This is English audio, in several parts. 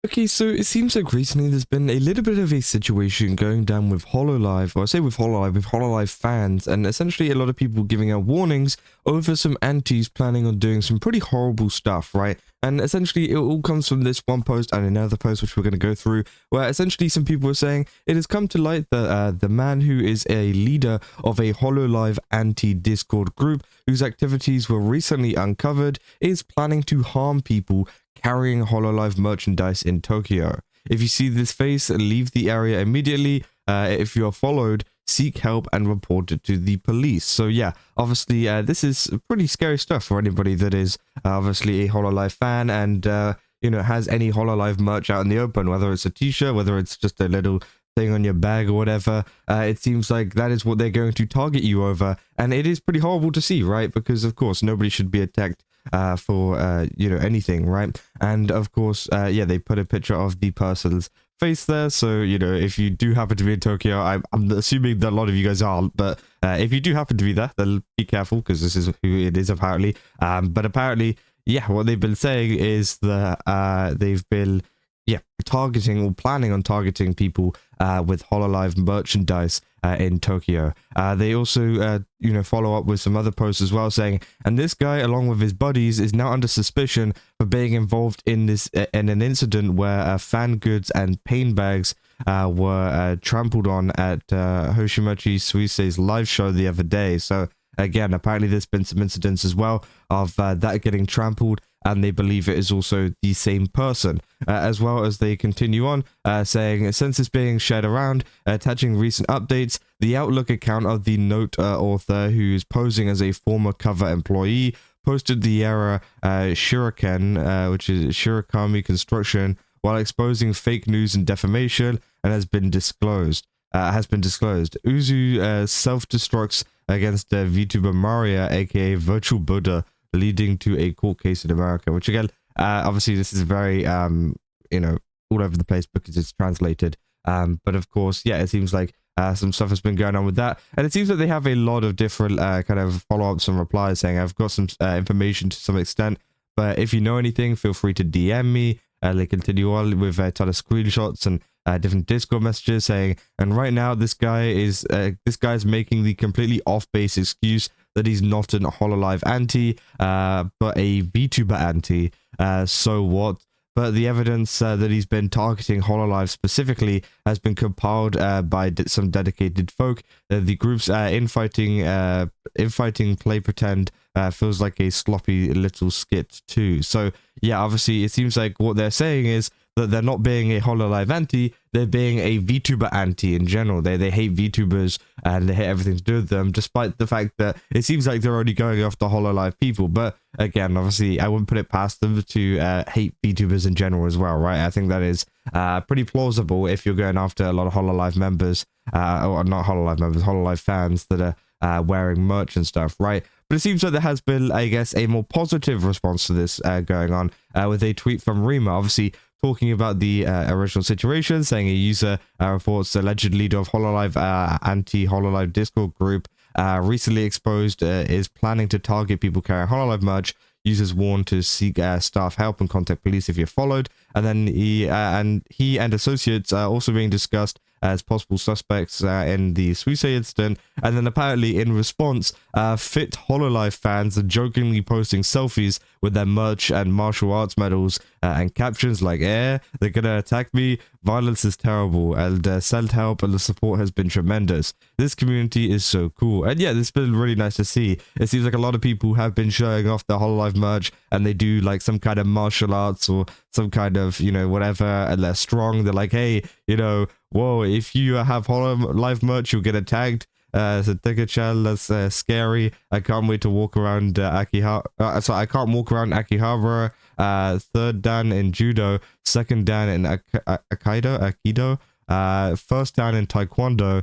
Okay, so it seems like recently there's been a little bit of a situation going down with Hololive, or I say with Hololive fans, and essentially a lot of people giving out warnings over some antis planning on doing some pretty horrible stuff, right? And essentially it all comes from this one post and another post which we're going to go through, where essentially some people are saying it has come to light that the man who is a leader of a Hololive anti-Discord group, whose activities were recently uncovered, is planning to harm people carrying Hololive merchandise in Tokyo. If you see this face, leave the area immediately. If you are followed, seek help and report it to the police. So yeah, obviously this is pretty scary stuff for anybody that is obviously a Hololive fan and you know, has any Hololive merch out in the open, whether it's a t-shirt, whether it's just a little thing on your bag or whatever. It seems like that is what they're going to target you over, and it is pretty horrible to see, right? Because of course nobody should be attacked for you know, anything, right? And of course yeah, they put a picture of the person's face there, so you know, if you do happen to be in Tokyo, I'm assuming that a lot of you guys aren't, but if you do happen to be there, then be careful, because this is who it is apparently. But apparently, yeah, what they've been saying is that they've been targeting or planning on targeting people with Hololive merchandise in Tokyo. They also you know, follow up with some other posts as well, saying, and this guy along with his buddies is now under suspicion for being involved in this in an incident where fan goods and pain bags were trampled on at Hoshimachi Suisei's live show the other day. So again, apparently there's been some incidents as well of that getting trampled, and they believe it is also the same person, as well as they continue on saying, since it's being shared around, attaching recent updates, the Outlook account of the note author, who is posing as a former cover employee, posted the error shuriken, which is Shirikami construction, while exposing fake news and defamation, and has been disclosed. Uzu self-destructs against VTuber Maria, aka Virtual Buddha, leading to a court case in America, which again, obviously this is very you know, all over the place because it's translated, but of course, yeah, it seems like some stuff has been going on with that, and it seems that they have a lot of different kind of follow-ups and replies saying, I've got some information to some extent, but if you know anything, feel free to DM me. They continue on with a ton of screenshots and different Discord messages saying, and right now this guy is making the completely off-base excuse that he's not an Hololive anti, but a VTuber anti. So what? But the evidence that he's been targeting Hololive specifically has been compiled by some dedicated folk. The group's infighting play pretend feels like a sloppy little skit too. So yeah, obviously it seems like what they're saying is that they're not being a Hololive anti, they're being a VTuber anti in general. They hate VTubers and they hate everything to do with them, despite the fact that it seems like they're only going after Hololive people. But again, obviously, I wouldn't put it past them to hate VTubers in general as well, right? I think that is pretty plausible if you're going after a lot of Hololive members, or not Hololive members, Hololive fans that are wearing merch and stuff, right? But it seems like there has been, I guess, a more positive response to this going on with a tweet from Rima, obviously talking about the original situation, saying a user reports the alleged leader of Hololive anti-Hololive Discord group recently exposed is planning to target people carrying Hololive merch. Users warned to seek staff help and contact police if you're followed. And then he and associates are also being discussed as possible suspects in the suisei incident. And then apparently in response, fit Hololive fans are jokingly posting selfies with their merch and martial arts medals and captions like, they're gonna attack me, violence is terrible, and send help and the support has been tremendous. This community is so cool. And yeah, this has been really nice to see. It seems like a lot of people have been showing off their Hololive merch, and they do like some kind of martial arts or some kind of, you know, whatever, and they're strong. They're like, hey, you know, whoa, if you have Hololive merch, you'll get attacked. So Tekka-chan, that's scary. I can't wait to walk around Akihabara. So I can't walk around Akihabara. Third dan in judo, second dan in Aikido, first dan in taekwondo,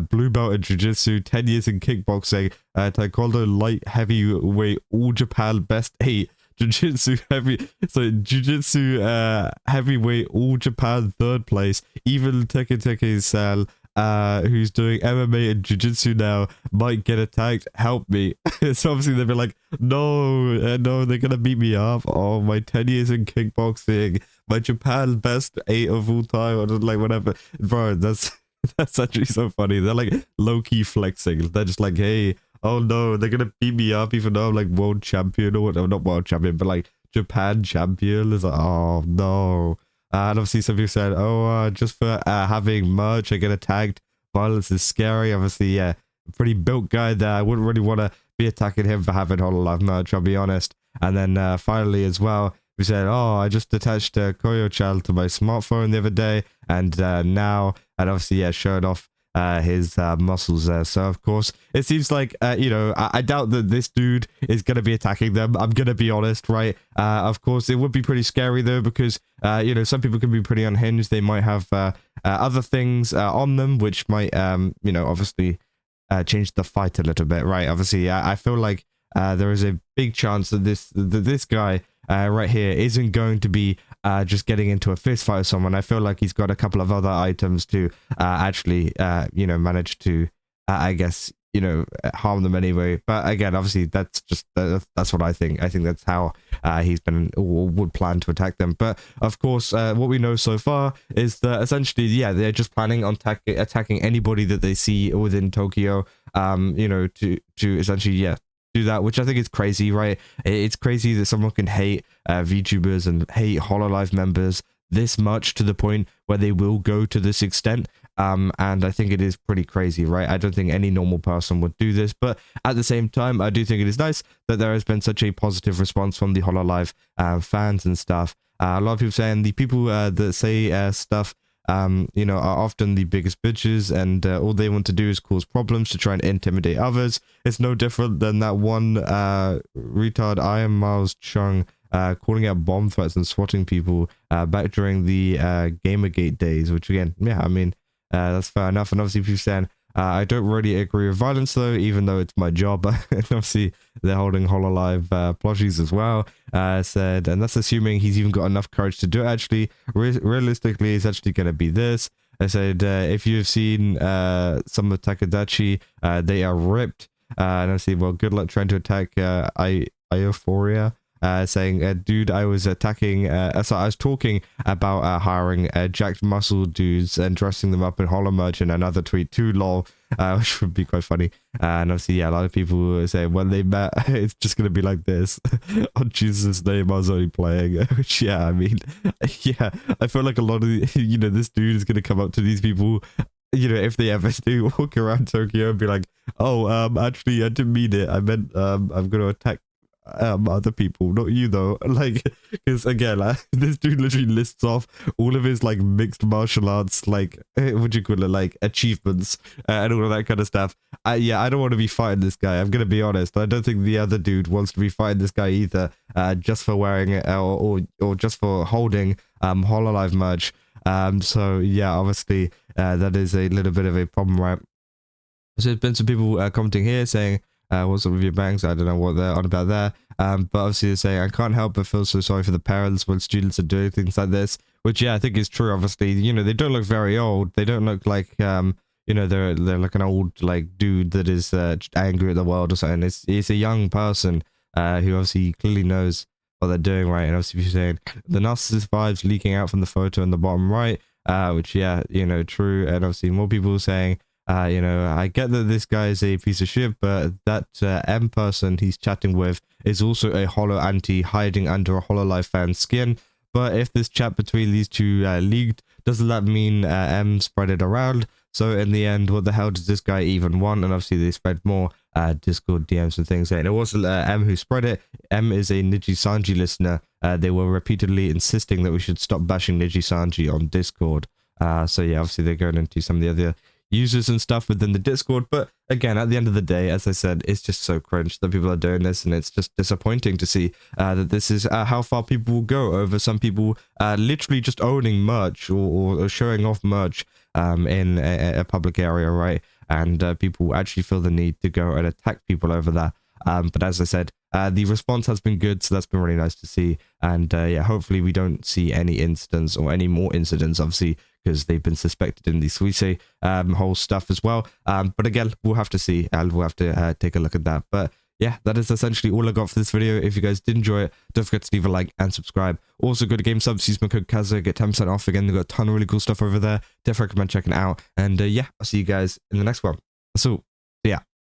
blue belt in jiu-jitsu, 10 years in kickboxing, taekwondo light heavyweight, all Japan best 8. Jiu-jitsu heavyweight, all Japan third place. Even Tekka-san, who's doing MMA and jiu-jitsu now, might get attacked. Help me. So obviously they'll be like, no, they're gonna beat me up. Oh, my 10 years in kickboxing, my Japan best 8 of all time, or like whatever. Bro, that's actually so funny. They're like low-key flexing. They're just like, hey, oh no, they're gonna beat me up even though I'm like world champion or whatever. Not world champion, but like Japan champion. It's like, oh no. And obviously some people said, oh, just for having merch, I get attacked. Violence is scary. Obviously, yeah, pretty built guy there. I wouldn't really want to be attacking him for having Hololive merch, I'll be honest. And then finally as well, we said, oh, I just attached Koyo-chan to my smartphone the other day, and now, and obviously, yeah, showed off his muscles there. So, of course, it seems like, you know, I doubt that this dude is going to be attacking them. I'm going to be honest, right? Of course, it would be pretty scary, though, because, you know, some people can be pretty unhinged. They might have other things on them, which might, you know, obviously change the fight a little bit, right? Obviously, I feel like there is a big chance that this guy right here isn't going to be just getting into a fist fight with someone. I feel like he's got a couple of other items to actually, you know, manage to, I guess, you know, harm them anyway. But again, obviously, that's just that's what I think. I think that's how he's been or would plan to attack them. But of course, what we know so far is that essentially, yeah, they're just planning on attacking anybody that they see within Tokyo. You know, to essentially, yeah, do that, which I think is crazy, right? It's crazy that someone can hate VTubers and hate Hololive members this much to the point where they will go to this extent. And I think it is pretty crazy, right? I don't think any normal person would do this, but at the same time, I do think it is nice that there has been such a positive response from the Hololive fans and stuff. A lot of people saying the people that say stuff, you know, are often the biggest bitches, and all they want to do is cause problems to try and intimidate others. It's no different than that one retard I am Miles Chung calling out bomb threats and swatting people back during the Gamergate days, which again, yeah, I mean, that's fair enough. And obviously people saying, I don't really agree with violence though, even though it's my job. And obviously they're holding Hololive plushies as well. Said, and that's assuming he's even got enough courage to do it. Actually, realistically, it's actually going to be this. I said, if you've seen some of Takadachi, they are ripped. And I see, well, good luck trying to attack Euphoria. Saying, dude, I was attacking, so I was talking about hiring jacked muscle dudes and dressing them up in holo merch in another tweet too, lol, which would be quite funny. And obviously, yeah, a lot of people say when they met, it's just going to be like this. On Jesus' name, I was only playing, which, yeah, I mean, yeah, I feel like a lot of, you know, this dude is going to come up to these people, you know, if they ever do walk around Tokyo and be like, oh, actually, I didn't mean it. I meant, I'm going to attack other people, not you though. Like, because again, this dude literally lists off all of his like mixed martial arts, like what do you call it, like achievements and all of that kind of stuff. Yeah, I don't want to be fighting this guy. I'm gonna be honest. I don't think the other dude wants to be fighting this guy either. Just for wearing it or just for holding Hololive merch. So yeah, obviously that is a little bit of a problem, right? So there's been some people commenting here saying, what's up with your banks? I don't know what they're on about there. But obviously they're saying, I can't help but feel so sorry for the parents when students are doing things like this. Which, yeah, I think is true, obviously. You know, they don't look very old. They don't look like, you know, they're like an old, like, dude that is angry at the world or something. It's a young person who obviously clearly knows what they're doing, right? And obviously you're saying, the narcissist vibes leaking out from the photo in the bottom right. Which, yeah, you know, true. And obviously more people saying, you know, I get that this guy is a piece of shit, but that M person he's chatting with is also a holo anti hiding under a Hololive fan's skin. But if this chat between these two leaked, doesn't that mean M spread it around? So in the end, what the hell does this guy even want? And obviously they spread more Discord DMs and things. And it wasn't M who spread it. M is a Niji Sanji listener. They were repeatedly insisting that we should stop bashing Niji Sanji on Discord. So yeah, obviously they're going into some of the other users and stuff within the Discord, but again, at the end of the day, as I said, it's just so cringe that people are doing this, and it's just disappointing to see that this is how far people will go over some people literally just owning merch or showing off merch in a public area, right? And people actually feel the need to go and attack people over that. But as I said, the response has been good, so that's been really nice to see. And yeah, hopefully we don't see any incidents or any more incidents, obviously, because they've been suspected in the suisei whole stuff as well. But again, we'll have to see, and we'll have to take a look at that. But yeah, that is essentially all I got for this video. If you guys did enjoy it, don't forget to leave a like and subscribe. Also, go to GameSubs, use my code Kaza, get 10% off. Again, they've got a ton of really cool stuff over there. Definitely recommend checking it out. And yeah, I'll see you guys in the next one. That's all.